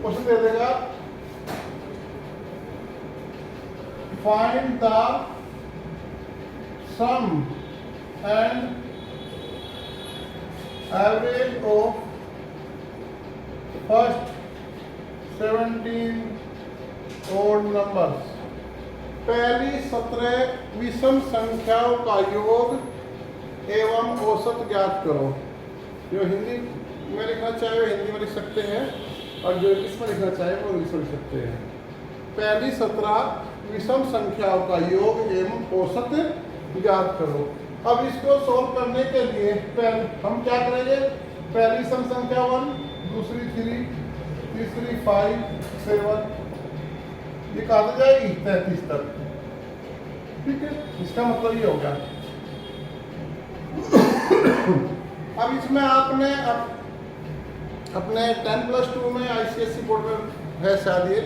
Question दे देगा find the sum and average of first 17 odd numbers. पहली 17 विषम संख्याओं का योग एवं औसत ज्ञात करो। जो हिंदी में लिखना चाहे वो हिंदी में लिख सकते हैं और जो इंग्लिश में लिखना चाहे वो इंग्लिश में लिख सकते हैं। पहली 17 विषम संख्याओं का योग एवं औसत ज्ञात करो। अब इसको सोल्व करने के लिए पहले हम क्या करेंगे, पहली सम संख्या 1, दूसरी 3, तीसरी 5, 7, ये कहा जाएगी 33 तक। ठीक है, इसका मतलब ये होगा। अब इसमें आपने अपने 10+2 में ICSE बोर्ड में है शायद ये,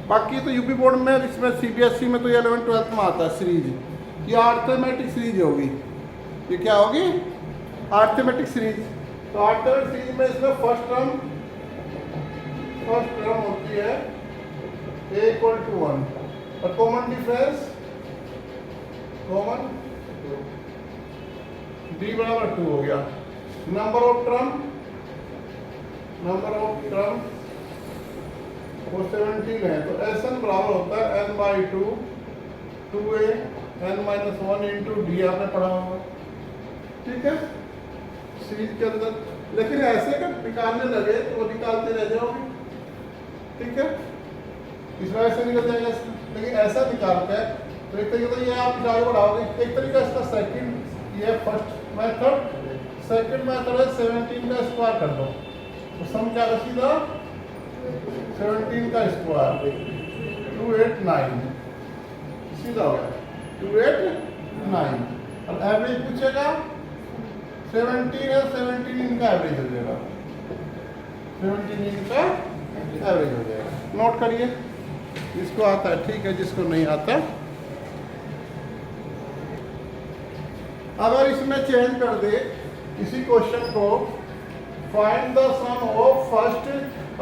बाकी तो यूपी बोर्ड में, इसमें CBSE में तो 11-12 में आता है सीरीज। ये आर्थमेटिक सीरीज होगी। ये क्या होगी? Arithmetic series. तो आर्थमेटिक सीरीज में इसमें फर्स्ट टर्म होती है A = 1 और कॉमन डिफरेंस D = 2 हो गया। नंबर ऑफ टर्म वो 17 है, तो Sn बराबर होता है n/2 2a n-1 into D. आपने पढ़ा होगा, ठीक है, सीरीज के अंदर। लेकिन ऐसे का निकालने लगे तो वो निकालते रह जाओगे, ठीक है, इस वजह से निकल जाएगा। लेकिन ऐसा निकालते हैं तो एक तरीके से ये आप आगे बढ़ाओगे। एक तरीका इसका सेकंड, ये फर्स्ट मेथड। सेकंड मेथड है 17 का स्क्वायर कर दो, तो सम क्या है सीधा 17 का स्क्वायर 289 सीधा हो गया 289। और एवरेज पूछेगा 17 है, 17 इनका एवरेज हो जाएगा, 17 इनका एवरेज हो जाएगा। नोट करिए, जिसको आता है ठीक है, जिसको नहीं आता। अगर इसमें चेंज कर दे इसी क्वेश्चन को, find the sum of first,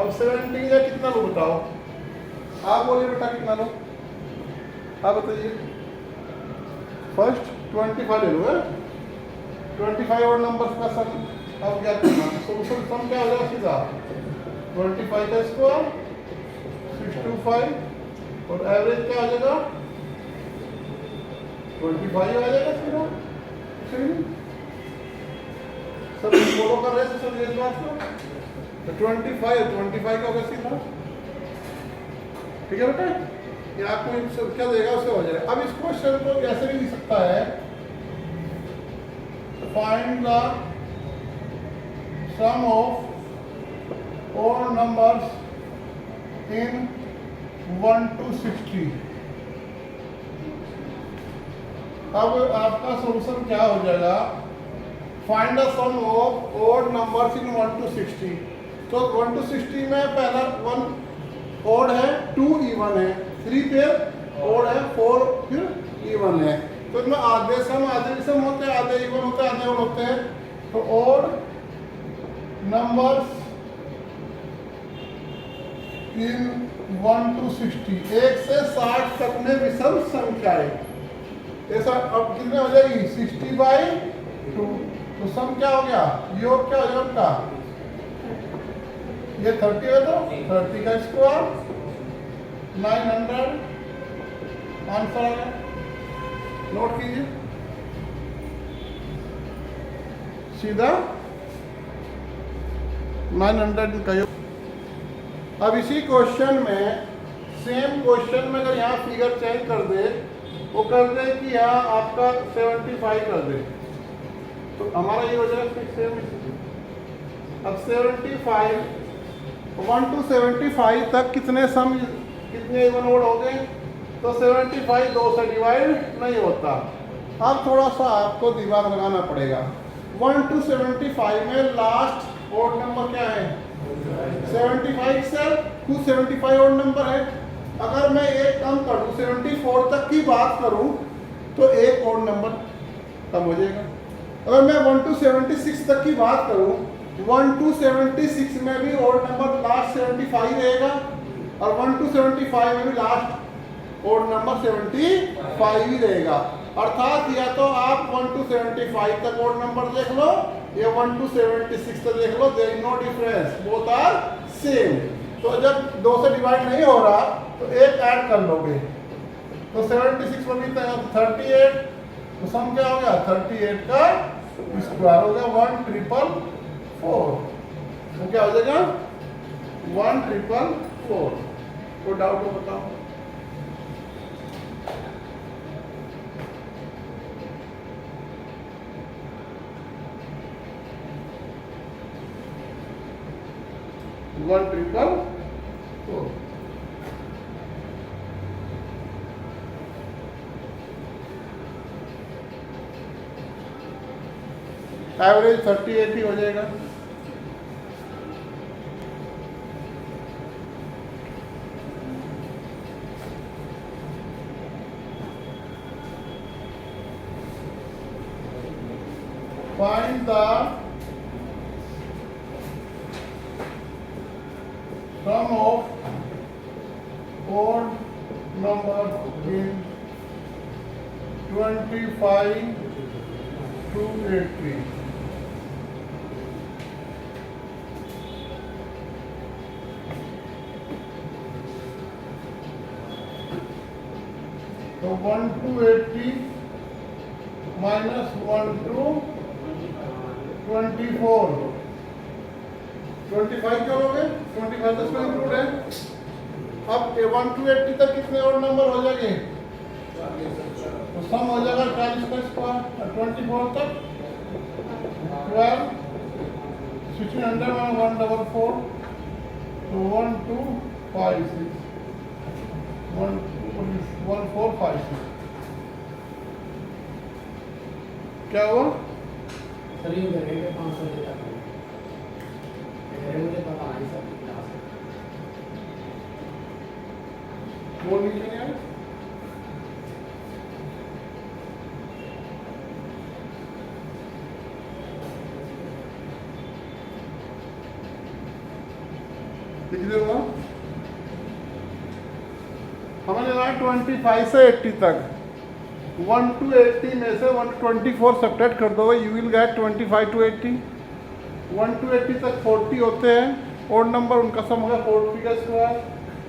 अब 17 का कितना लो बताओ, आप बोलिए बेटा कितना लो, आप बताइए। फर्स्ट 25 ले लो है, 25 और नंबर्स का सम। अब क्या करना, सोल्यूशन सम क्या हो जाएगा सीधा 25 का स्क्वायर 625 और एवरेज क्या आ जाएगा 25 आ जाएगा सीधा। सब फॉलो कर रहे हैं सब ये बात को, तो 25 का होगा सीधा, ठीक है बेटा। ये आपको क्या देगा उससे हो जाएगा। अब इस क्वेश्चन को कैसे भी लिख सकता है, find the sum of all numbers in 1 to 60। अब आपका सॉल्यूशन क्या हो जाएगा, find the sum of odd numbers in 1 to 60। तो 1 to 60 में पहला 1 ऑड है, 2 इवन है, 3 पेयर ऑड है, 4 फिर इवन है। तो इसमें आधे सम होते हैं, आधे इवन होते हैं, आधे ऑड होते हैं। तो ऑड नंबर्स इन 1 to 60, 1 से 60 तक में विषम संख्याएं। ऐसा अब कितने हो जाएगी 60/2। तो सम क्या हो गया, योग क्या हो जाएगा उनका, ये 30 है तो 30 का स्क्वायर 900 आंसर आ गया। नोट कीजिए सीधा 900 का योग। अब इसी क्वेश्चन में, सेम क्वेश्चन में अगर यहाँ फिगर चेंज कर दे, वो कर दे कि यहाँ आपका 75 कर दे, तो हमारा ये हो जाएगा सेम। अब 75 1 to 75 तक कितने सम, कितने इवन ओड हो गए, तो 75 2 से डिवाइड नहीं होता। अब थोड़ा सा आपको दिमाग लगाना पड़ेगा। 1 to 75 में लास्ट ओड नंबर क्या है 75 से, कुछ 75 ओड नंबर है। अगर मैं एक कम करूँ 74 तक की बात करूँ तो एक ओड नंबर कम हो जाएगा। अगर मैं 1 to 76 तक की बात करूँ 1 to 76 में भी ओड नंबर लास्ट 75 रहेगा और 1 to 75 में भी लास्ट ओड नंबर 75 ही रहेगा। अर्थात या तो आप 1 to 75 तक ओड नंबर देख लो या 1 to 76 तक देख लो, there is no difference, both are same. तो जब 2 से डिवाइड नहीं हो रहा तो एक ऐड कर लोगे, तो 76 में भी 38, तो सम क्या हो गया 38 का स्क्वायर हो गया 1444। तो क्या हो जाएगा 1444। कोई डाउट हो बताओ। One triple four. एवरेज 38 ही हो जाएगा। Find the sum of odd number in 25 to 80. तो 1 to 80 minus 1 to 24, 25 क्या हो गए 25 तो इसमें इंक्लूड है। अब 1 to 80 तक कितने और नंबर हो जाएंगे, तो सम हो जाएगा 40 का स्क्वायर, 24 तक 12, 1600 में 144, तो 1 2 5 6 1 1 4 5 6 क्या हुआ सर ये मेरे के 500 देता है, मुझे पता नहीं सर कितना है वो नीचे नहीं आया। लिख दूंगा, हमें लेना है 25 से 80 तक। 1 to 80 में से 1 to 24 सब्ट्रैक्ट कर दो, you will get 25 to 80। 1 to 80 तक 40 होते हैं, ओड नंबर उनका सम होगा 40 का स्क्वायर,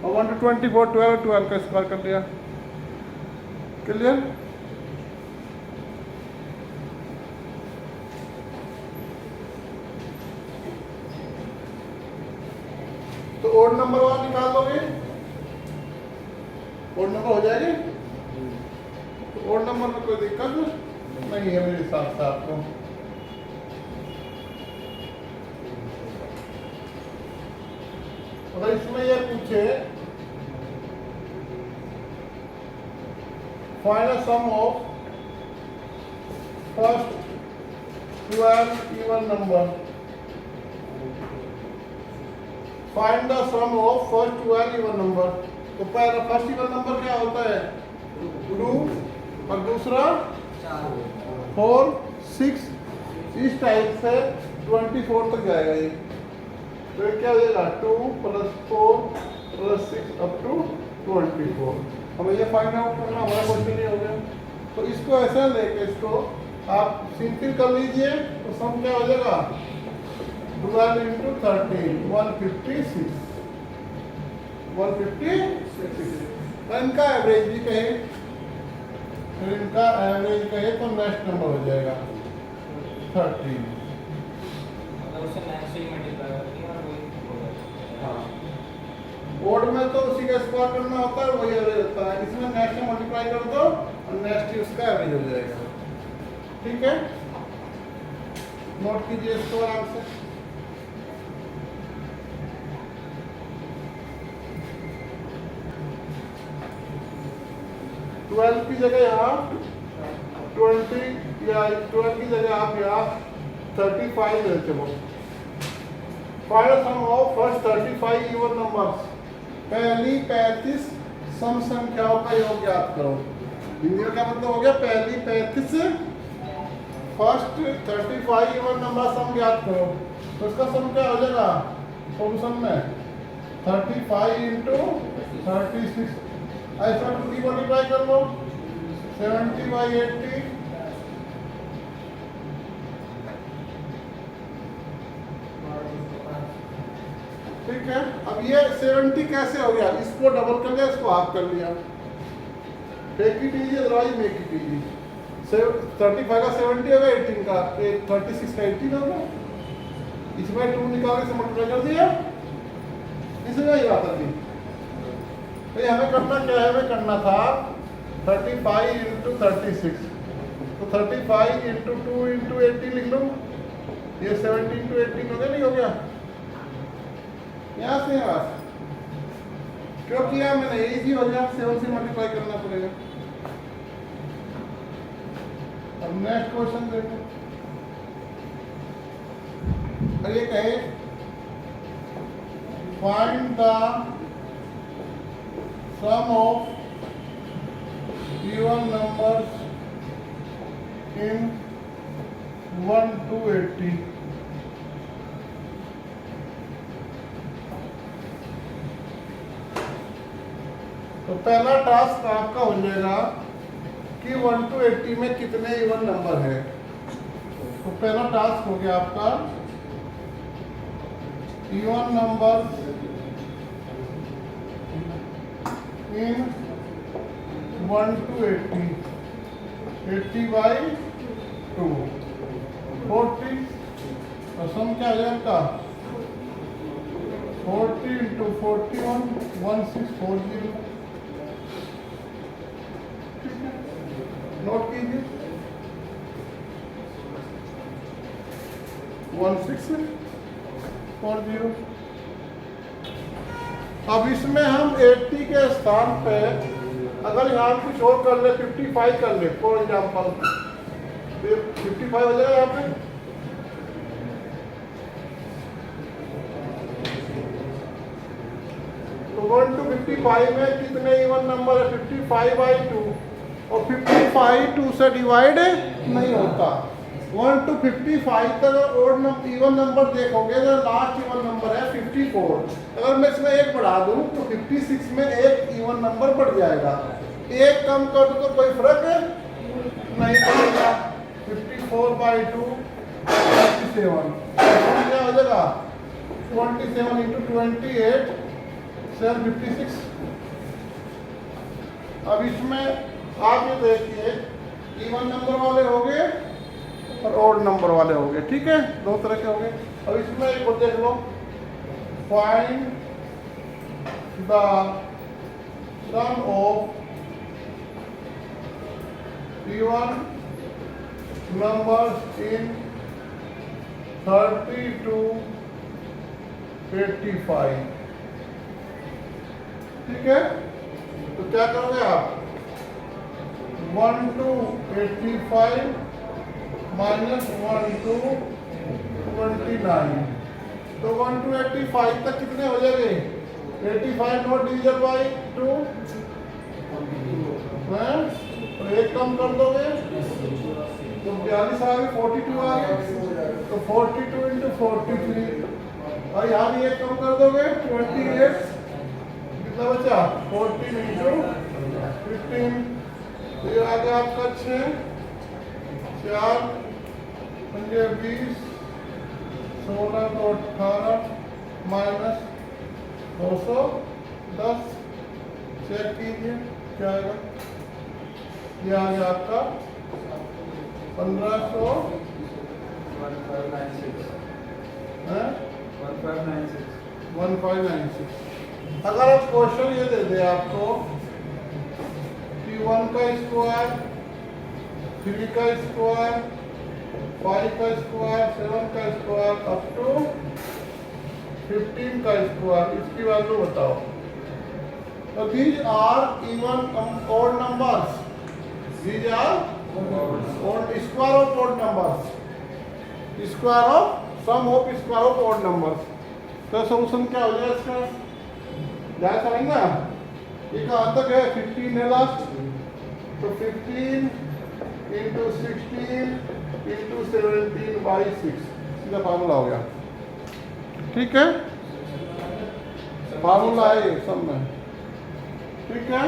और 1 to 24 12 12 का स्क्वायर कर लिया। क्लियर? तो ओड नंबर वाला निकाल लोगे, ओड नंबर हो जाएगी। तो ओड नंबर में कोई दिक्कत नहीं है मेरे हिसाब से आपको। अगर इसमें ये पूछे find the sum of first 12 even number, find the sum of first 12 even number, तो पहला फर्स्ट इवन नंबर क्या होता है 2 और दूसरा 4 6, इस टाइप से 24 तक जाएगा ये। तो ये क्या हो जाएगा 2 + 4 + 6 अप टू 24। अब ये फाइंड आउट करना हमारा क्वेश्चन ही हो गया। तो इसको ऐसा लेके इसको आप सिंपल कर लीजिए, तो सम क्या हो जाएगा 12 × 13 156 156। इनका एवरेज भी कहे, तो इनका एवरेज कहे तो नेक्स्ट नंबर हो जाएगा 13। बोर्ड में तो उसी का स्क्वायर करना होता है, वही एवरेज होता है। इसमें नेक्स्ट में मल्टीप्लाई कर दो और नेक्स्ट उसका एवरेज हो जाएगा। ठीक है, नोट कीजिए इसको आराम से। ट्वेल्व की जगह यहाँ 20 या 12 की जगह आप यहाँ 35 ले चलो। Find sum of first 35 even numbers, पहली 35 सम संख्याओं का योग ज्ञात करो। हिंदी में क्या मतलब हो गया, पहली 35 फर्स्ट 35 इवन नंबर सम ज्ञात करो। तो इसका सम क्या हो जाएगा सॉल्यूशन में 35 इंटू 36 ऐसा 2 मल्टीप्लाई कर लो 70/80 ठीक है। अब ये 70 कैसे हो गया, इसको डबल कर लिया, इसको हाफ कर लिया, take it easy otherwise make it easy. 35 का 70 होगा, 18 का 36 का 18 होगा, इसमें 2 निकाल के मल्टीप्लाई कर दिया, इसमें ही बात थी। तो हमें करना क्या है, हमें करना था 35 इंटू 36, तो 35 इंटू 2 इंटू 80 लिख लो, ये 70 इंटू 18 हो गया, नहीं हो गया, यहाँ से यहाँ क्यों किया मैंने, इजी हो गया, 7 से मल्टीप्लाई करना पड़ेगा। अब नेक्स्ट क्वेश्चन देखो, और ये कहे find the sum of even numbers in 1 to 80। तो पहला टास्क आपका हो जाएगा कि 1 to 80 में कितने इवन नंबर है। तो पहला टास्क हो गया आपका इवन नंबर इन 1 to 80, 80/2 40, और सम क्या आ जाएगा 40 इंटू 41 1640। नोट कीजिए 1640। अब इसमें हम 80 के स्थान पे अगर यहाँ कुछ और कर ले, 55 कर ले फॉर एग्जाम्पल, 55 हो जाएगा यहाँ पे। तो 1 to 55 में कितने इवन नंबर है, 55/2, और 55 2 से डिवाइड नहीं होता। 1 to 55 तक और इवन नंबर देखोगे तो लास्ट इवन नंबर है 54। अगर मैं इसमें एक बढ़ा दूं तो 56 में एक इवन नंबर बढ़ जाएगा, एक कम कर दो तो कोई फर्क नहीं पड़ेगा। 54/2 27 क्या हो जाएगा 27 इंटू 28 756। अब इसमें आप ये देखिए इवन नंबर वाले हो गए और ऑड नंबर वाले हो गए, ठीक है, दो तरह के हो गए। अब इसमें एक और देख लो, find the sum of even numbers in 30 to 85, ठीक है। तो क्या करोगे आप 1 to 85 माइनस 1 to 29, तो 1 to 85 तक कितने हो जाएंगे, 85 नॉट डिविजन बाई 2 है, तो एक कम कर दोगे तो 42 आ गए, 42 आ गए, तो 42 इंटू 43, और यहाँ भी एक कम कर दोगे 28, कितना बचा 14 इंटू 15, तो ये आ गया आपका 6 4 20 16 तो 18 माइनस 210, चेक कीजिए क्या आएगा, ये आ गया आपका 1500 1596। अगर आप क्वेश्चन ये दे दे आपको कि 1 का स्क्वायर 3 का स्क्वायर 5 का स्क्वायर 7 का स्क्वायर अप टू 15 का स्क्वायर, इसकी वैल्यू बताओ। तो these are even odd numbers, these are odd square of odd numbers, square of sum of square of odd numbers. तो सॉल्यूशन क्या हो जाएगा इसका, ध्यान समझना, ये कहाँ तक है 15 है लास्ट, तो 15 इंटू 16 इंटू 17/6 सीधा फार्मूला हो गया। ठीक है, फार्मूला है ये सब में, ठीक है।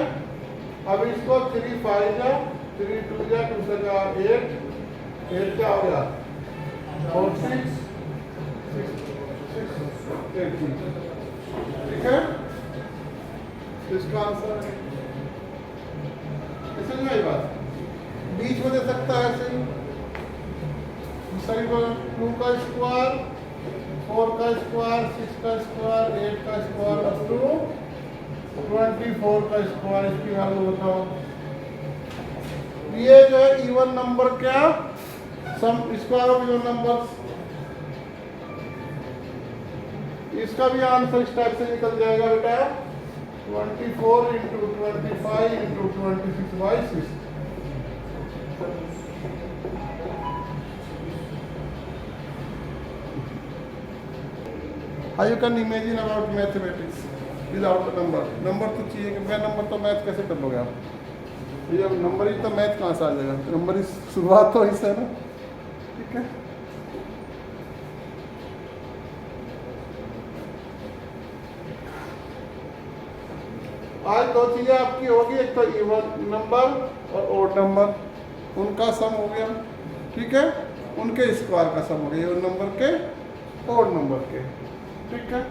अब इसको 3 5 जा 3 2 जा 2 से का 8 क्या हो गया 4 6 18, ठीक है। इसका आंसर है, समझ में आई बात। बीच में दे सकता है ऐसे ही, सही बोला 2 का स्क्वायर 4 का स्क्वायर 6 का स्क्वायर 8 का स्क्वायर अप टू 24 का स्क्वायर, इसकी वैल्यू बताओ। ये जो है इवन नंबर क्या सम स्क्वायर ऑफ इवन नंबर्स, इसका भी आंसर इस टाइप से निकल जाएगा बेटा 24 into 25 into 26 by 6। How you can imagine about mathematics without a number? Number तो चाहिए कि मैं नंबर तो मैथ कैसे कर लोगे आप, ये जब नंबर ही तो मैथ कहाँ से आ जाएगा, नंबर ही शुरुआत तो इससे है ना, ठीक है। आज दो चीजें आपकी होगी, एक तो इवन नंबर और ओड नंबर, उनका सम हो गया, ठीक है, उनके स्क्वायर का सम हो गया, इवन नंबर के ओड नंबर के, ठीक है।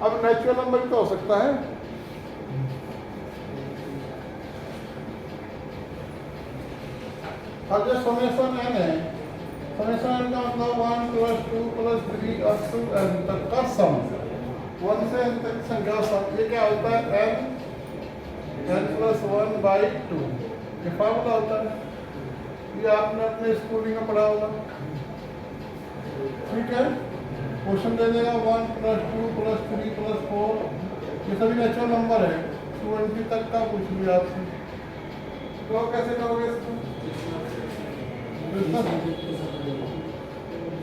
अब नेचुरल नंबर भी तो हो सकता है, अब जो समेशन n है, समेशन n का मतलब 1 + 2 + 3 up to n तक का सम, 1 से n तक संख्या सम, ये क्या होता है n + 1/2, ये फार्मूला होता है, ये आपने अपने स्कूलिंग में पढ़ा होगा, ठीक है। क्वेश्चन दे देगा 1 + 2 + 3 + 4, ये सभी नेचुरल नंबर है, 20 तक का पूछ लिया आपसे, तो कैसे करोगे इसको,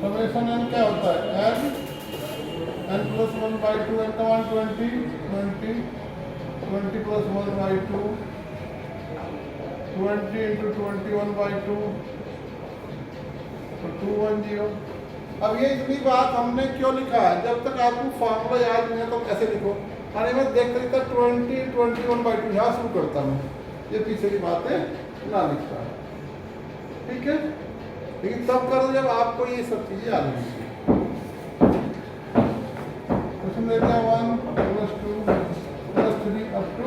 समेशन n क्या होता है n + 1/2, n का मान 20 20 + 1/2 20 इंटू 21/2 तो 210। अब ये इतनी बात हमने क्यों लिखा है, जब तक आपको फार्मूला याद नहीं है तो ऐसे लिखो, अरे मैं देख रही था 20 21/2 यहाँ शुरू करता हूँ, ये पीछे की बातें ना लिखता है, ठीक है। लेकिन तब करो जब आपको ये सब चीजें याद नहीं, क्वेश्चन देते हैं 1 + 2 + 3 up to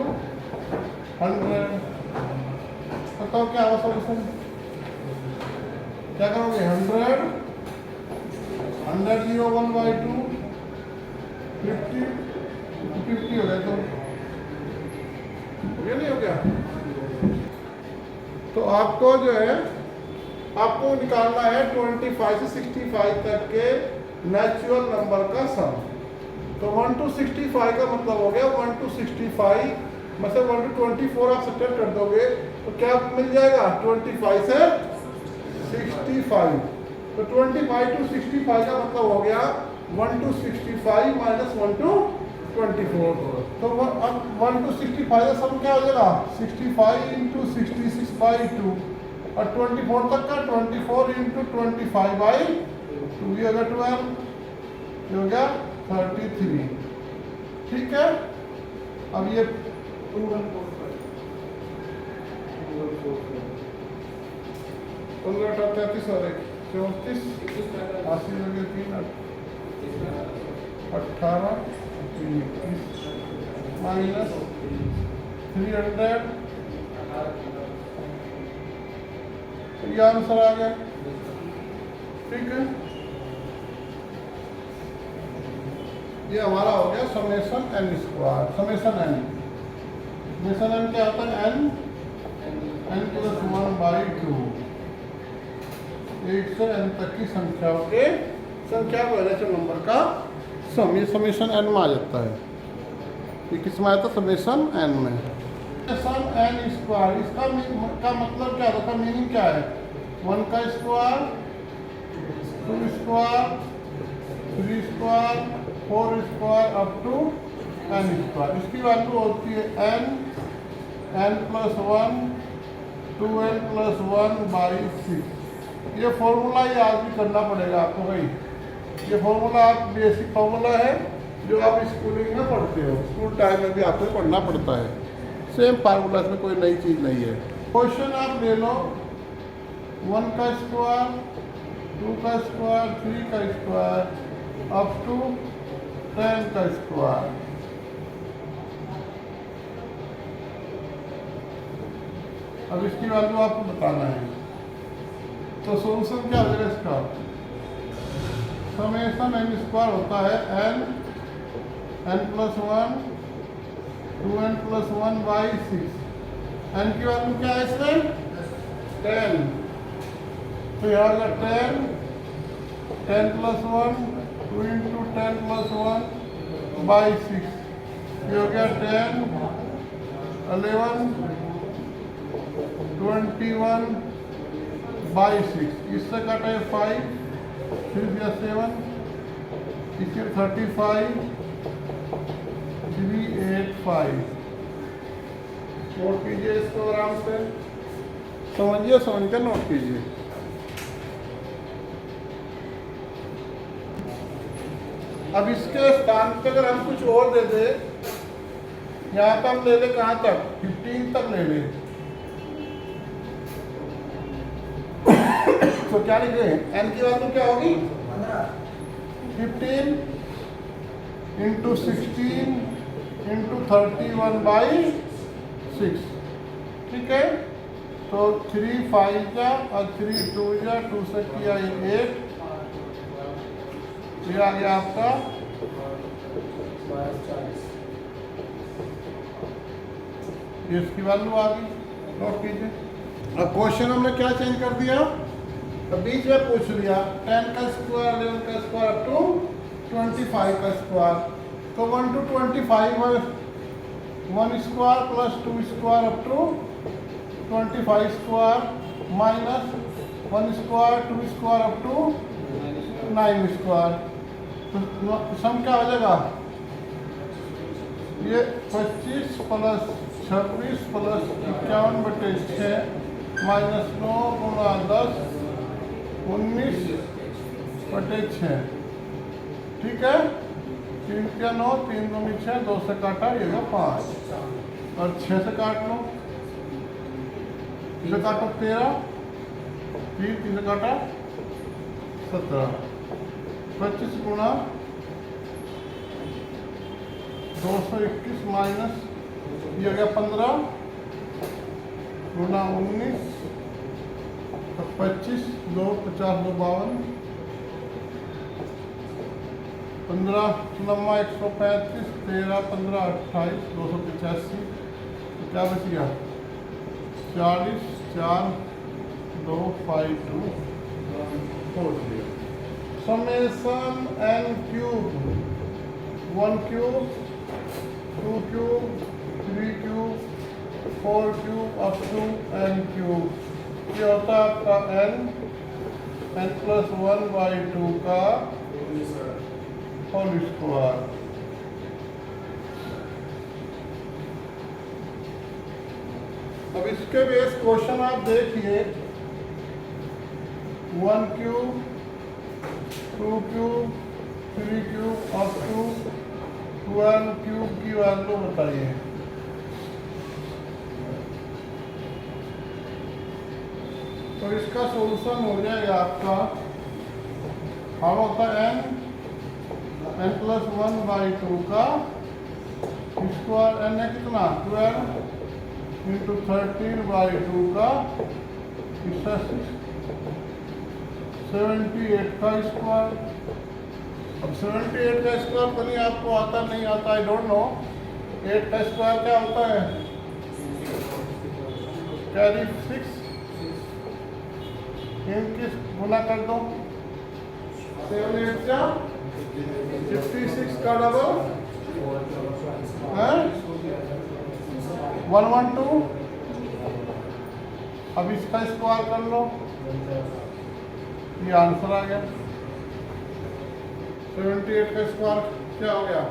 100, बताओ क्या होगा सॉल्यूशन, क्या करोगे 100 0 1/2 50 50 हो गया, तो हो गया नहीं हो गया। तो आपको जो है आपको निकालना है 25 से 65 तक के नेचुरल नंबर का सम, तो 1 to 65 का मतलब हो गया 1 to 65 में से 1 to 24 आप सब्ट्रैक्ट कर दोगे तो क्या मिल जाएगा 25 से 65, तो 25 to 65 का मतलब हो गया 1 to 65 माइनस 1 to 24, तो अब 1 to 65 का सम क्या हो जाएगा 65 इंटू 66/2 और 24 तक का 24 इंटू 25/2, ये अगर 12 ये हो गया 33, ठीक है। अब ये 15 33 और 34 80 लगे 3 18 21 माइनस 300, ये आंसर आ गया, ठीक है। ये हमारा हो गया summation n square, summation n, summation n क्या होता है n + 1/2, 8 से n तक की संख्याओं के नेचुरल नंबर का सम, ये समेशन n में आ जाता है, ये किस में आया था समेशन n में, सम n स्क्वायर, इसका मतलब क्या होता है, मीनिंग क्या है 1 का square 2 square 3 square 4 square up to n square, इसकी वैल्यू होती है n + 1 2n + 1/6, ये फॉर्मूला याद भी करना पड़ेगा आपको भाई, ये फॉर्मूला आप बेसिक फॉर्मूला है जो आप स्कूलिंग में पढ़ते हो, स्कूल टाइम में भी आपको पढ़ना पड़ता है। सेम फार्मूला, इसमें कोई नई चीज़ नहीं है। क्वेश्चन आप ले लो 1 का स्क्वायर, 2 का स्क्वायर, 3 का स्क्वायर अप टू 10 का स्क्वायर। अब इसकी वैल्यू आपको बताना है। तो सोल्यूशन क्या हो जाएगा इसका? समेशन एन स्क्वायर होता है n plus 1 2n plus 1 by 6। n की वैल्यू क्या है इसमें? 10। तो यहाँ का 10 प्लस 1 2 इंटू 10 प्लस 1 बाई 6, ये हो गया 10 11 21 बाई 6। इससे कटे 5 फिर दिया 7, इसके 35 385। नोट कीजिए इसको आराम से, समझिए, समझ कर नोट कीजिए। अब इसके स्थान पे अगर हम कुछ और दे दे, यहाँ पे हम ले ले कहाँ तक? 15 तक ले ले। तो क्या लिखे? n की वैल्यू क्या होगी? 15 इंटू 16 इंटू 31 बाई 6। ठीक है, तो 3 5 जा और 3 2 जा, 2 से किया 8, ये आ गया आपका 40। ये इसकी वैल्यू आ गई। नोट कीजिए। अब क्वेश्चन हमने क्या चेंज कर दिया? तो बीच में पूछ लिया 10 का स्क्वायर 11 का स्क्वायर अप टू 25 का स्क्वायर। तो 1 to 25 है 1 square plus 2 square up to 25 square minus 1 square 2 square up to 9 square. तो सम क्या हो जाएगा? ये 25 प्लस 26 प्लस 51/6 माइनस 9 गुणा 10 19/6। ठीक है, 3 के 9 3 दूनी 6, 2 से काटा ये 5 और 6 से काट लो, इसे काटो 13, फिर 3 से काटा 17। 25 गुणा 221 माइनस ये हो गया 15 गुणा 19, 25 2 50 2 52, 15 लम्बा 135, 13 15 28 285। क्या बच गया? 40 4 2 5 2 4 0। Summation n cube 1 cube 2 cube 3 cube 4 cube up to n cube. ये होता है आपका n प्लस 1/2 का होल स्क्वायर। अब इसके बेस क्वेश्चन आप देखिए 1 cube 2 cube 3 cube up to 12 cube की वैल्यू बताइए। तो इसका सॉल्यूशन हो जाएगा आपका, हम होता है n प्लस 1/2 का स्क्वायर। n है कितना? 12 इंटू 13/2 का 78 का स्क्वायर। अब 78 का स्क्वायर तो नहीं आपको आता, नहीं आता, आई डोंट नो। 8 का स्क्वायर क्या होता है? कैरी 6 किस गुना कर दो, 7 8 जा 56 का डबल है 112। अब इसका स्क्वायर कर लो, ये आंसर आ गया। 78 का स्क्वायर क्या हो गया?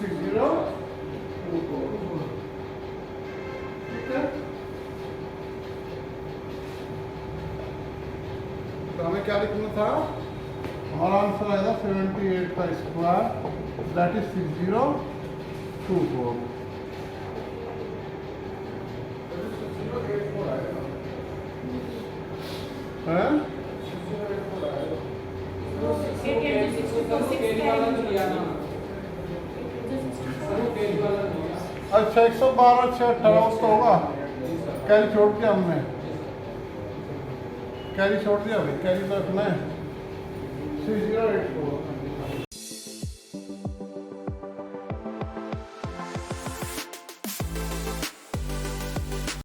6024। ठीक है, तो हमें क्या लिखना था? और आंसर आएगा 78 का स्क्वायर, दैट इज 6024। हैं? अच्छा 112 618 तो होगा। कैरी छोड़ दिया हमने, कैरी छोड़ दिया भाई, कैरी तो रखना है 6084।